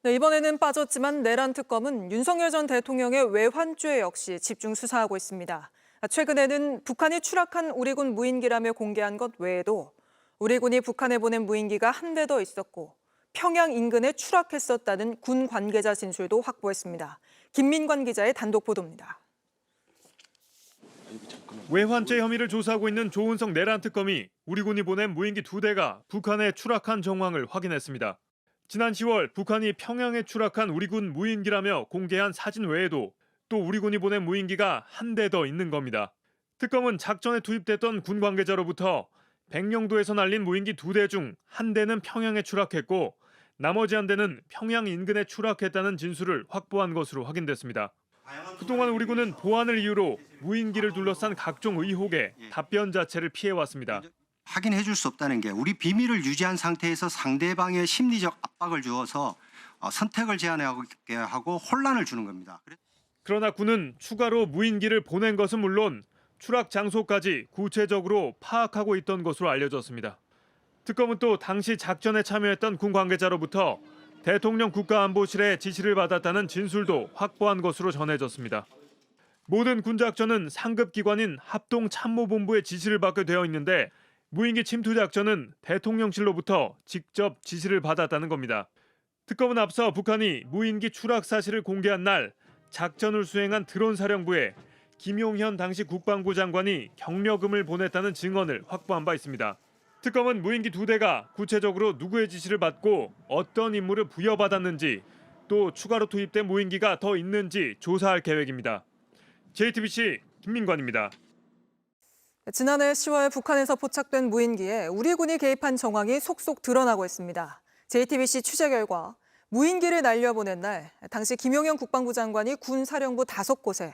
네, 이번에는 빠졌지만 내란 특검은 윤석열 전 대통령의 외환죄 역시 집중 수사하고 있습니다. 최근에는 북한이 추락한 우리군 무인기라며 공개한 것 외에도 우리군이 북한에 보낸 무인기가 한 대 더 있었고 평양 인근에 추락했었다는 군 관계자 진술도 확보했습니다. 김민관 기자의 단독 보도입니다. 외환죄 혐의를 조사하고 있는 조은석 내란 특검이 우리군이 보낸 무인기 2대가 북한에 추락한 정황을 확인했습니다. 지난 10월 북한이 평양에 추락한 우리군 무인기라며 공개한 사진 외에도 또 우리군이 보낸 무인기가 한 대 더 있는 겁니다. 특검은 작전에 투입됐던 군 관계자로부터 백령도에서 날린 무인기 2대 중 한 대는 평양에 추락했고 나머지 한 대는 평양 인근에 추락했다는 진술을 확보한 것으로 확인됐습니다. 그동안 우리군은 보안을 이유로 무인기를 둘러싼 각종 의혹에 답변 자체를 피해왔습니다. 확인해 줄 수 없다는 게 우리 비밀을 유지한 상태에서 상대방의 심리적 압박을 주어서 선택을 제한하게 하고 혼란을 주는 겁니다. 그러나 군은 추가로 무인기를 보낸 것은 물론 추락 장소까지 구체적으로 파악하고 있던 것으로 알려졌습니다. 특검은 또 당시 작전에 참여했던 군 관계자로부터 대통령 국가안보실의 지시를 받았다는 진술도 확보한 것으로 전해졌습니다. 모든 군작전은 상급 기관인 합동참모본부의 지시를 받게 되어 있는데 무인기 침투 작전은 대통령실로부터 직접 지시를 받았다는 겁니다. 특검은 앞서 북한이 무인기 추락 사실을 공개한 날 작전을 수행한 드론 사령부에 김용현 당시 국방부 장관이 격려금을 보냈다는 증언을 확보한 바 있습니다. 특검은 무인기 2대가 구체적으로 누구의 지시를 받고 어떤 임무를 부여받았는지 또 추가로 투입된 무인기가 더 있는지 조사할 계획입니다. JTBC 김민관입니다. 지난해 10월 북한에서 포착된 무인기에 우리 군이 개입한 정황이 속속 드러나고 있습니다. JTBC 취재 결과 무인기를 날려보낸 날 당시 김용현 국방부 장관이 군 사령부 5곳에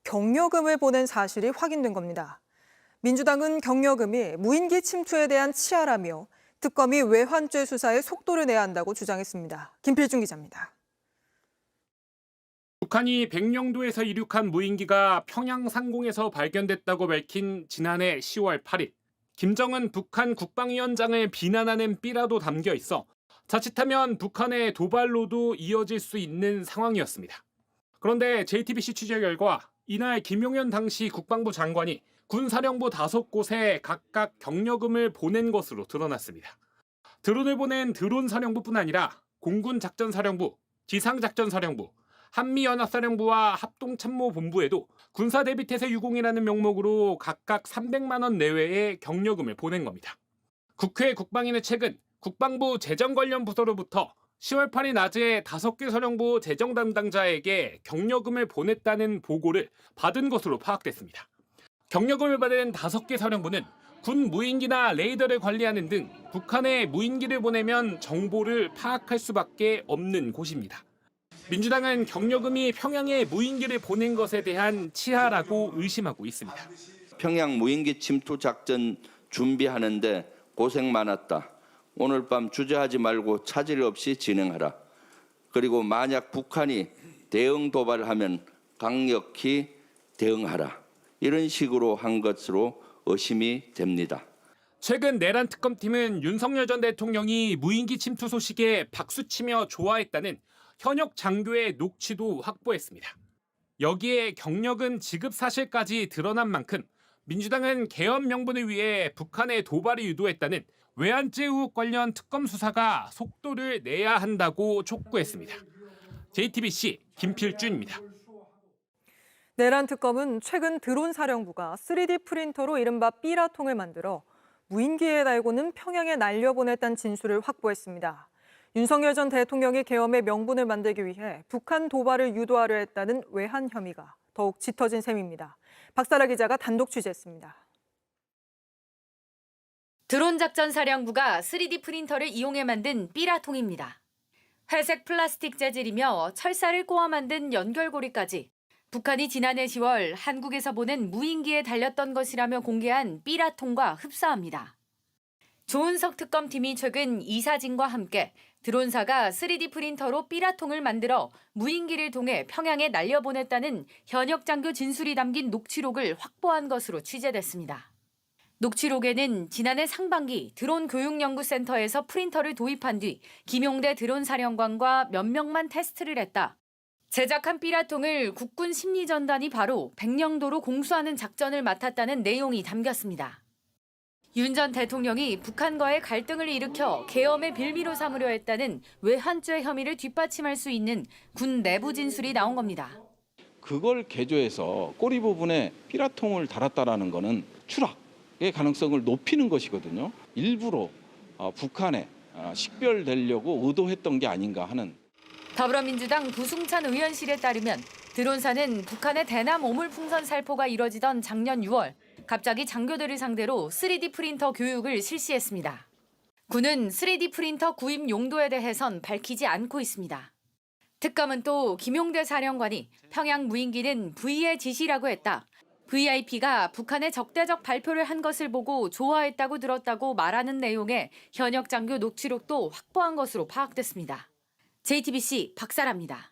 격려금을 보낸 사실이 확인된 겁니다. 민주당은 격려금이 무인기 침투에 대한 치하라며 특검이 외환죄 수사에 속도를 내야 한다고 주장했습니다. 김필중 기자입니다. 북한이 백령도에서 이륙한 무인기가 평양 상공에서 발견됐다고 밝힌 지난해 10월 8일. 김정은 북한 국방위원장을 비난하는 삐라도 담겨 있어 자칫하면 북한의 도발로도 이어질 수 있는 상황이었습니다. 그런데 JTBC 취재 결과 이날 김용현 당시 국방부 장관이 군사령부 5곳에 각각 격려금을 보낸 것으로 드러났습니다. 드론을 보낸 드론 사령부뿐 아니라 공군 작전사령부, 지상작전사령부, 한미연합사령부와 합동참모본부에도 군사대비태세 유공이라는 명목으로 각각 300만 원 내외의 격려금을 보낸 겁니다. 국회 국방위는 최근 국방부 재정 관련 부서로부터 10월 8일 낮에 5개 사령부 재정 담당자에게 격려금을 보냈다는 보고를 받은 것으로 파악됐습니다. 격려금을 받은 5개 사령부는 군 무인기나 레이더를 관리하는 등 북한에 무인기를 보내면 정보를 파악할 수밖에 없는 곳입니다. 민주당은 격려금이 평양에 무인기를 보낸 것에 대한 치하라고 의심하고 있습니다. 평양 무인기 침투 작전 준비하는데 고생 많았다. 오늘 밤 주저하지 말고 차질 없이 진행하라. 그리고 만약 북한이 대응 도발하면 강력히 대응하라. 이런 식으로 한 것으로 의심이 됩니다. 최근 내란 특검팀은 윤석열 전 대통령이 무인기 침투 소식에 박수치며 좋아했다는 현역 장교의 녹취도 확보했습니다. 여기에 격려금 지급 사실까지 드러난 만큼 민주당은 개헌 명분을 위해 북한의 도발을 유도했다는 외환죄 의혹 관련 특검 수사가 속도를 내야 한다고 촉구했습니다. JTBC 김필준입니다. 내란 특검은 최근 드론 사령부가 3D 프린터로 이른바 삐라통을 만들어 무인기에 달고는 평양에 날려보냈다는 진술을 확보했습니다. 윤석열 전 대통령이 계엄의 명분을 만들기 위해 북한 도발을 유도하려 했다는 외환 혐의가 더욱 짙어진 셈입니다. 박사라 기자가 단독 취재했습니다. 드론 작전 사령부가 3D 프린터를 이용해 만든 삐라통입니다. 회색 플라스틱 재질이며 철사를 꼬아 만든 연결고리까지 북한이 지난해 10월 한국에서 보낸 무인기에 달렸던 것이라며 공개한 삐라통과 흡사합니다. 조은석 특검팀이 최근 이 사진과 함께 드론사가 3D 프린터로 삐라통을 만들어 무인기를 통해 평양에 날려보냈다는 현역 장교 진술이 담긴 녹취록을 확보한 것으로 취재됐습니다. 녹취록에는 지난해 상반기 드론 교육연구센터에서 프린터를 도입한 뒤 김용대 드론 사령관과 몇 명만 테스트를 했다. 제작한 삐라통을 국군 심리전단이 바로 백령도로 공수하는 작전을 맡았다는 내용이 담겼습니다. 윤 전 대통령이 북한과의 갈등을 일으켜 계엄의 빌미로 삼으려 했다는 외환죄 혐의를 뒷받침할 수 있는 군 내부 진술이 나온 겁니다. 그걸 개조해서 꼬리 부분에 삐라통을 달았다라는 것은 추락의 가능성을 높이는 것이거든요. 일부러 북한에 식별되려고 의도했던 게 아닌가 하는. 더불어민주당 부승찬 의원실에 따르면 드론사는 북한의 대남 오물풍선 살포가 이뤄지던 작년 6월 갑자기 장교들을 상대로 3D 프린터 교육을 실시했습니다. 군은 3D 프린터 구입 용도에 대해선 밝히지 않고 있습니다. 특검은 또 김용대 사령관이 평양 무인기는 V의 지시라고 했다. VIP가 북한의 적대적 발표를 한 것을 보고 좋아했다고 들었다고 말하는 내용의 현역 장교 녹취록도 확보한 것으로 파악됐습니다. JTBC 박사라입니다.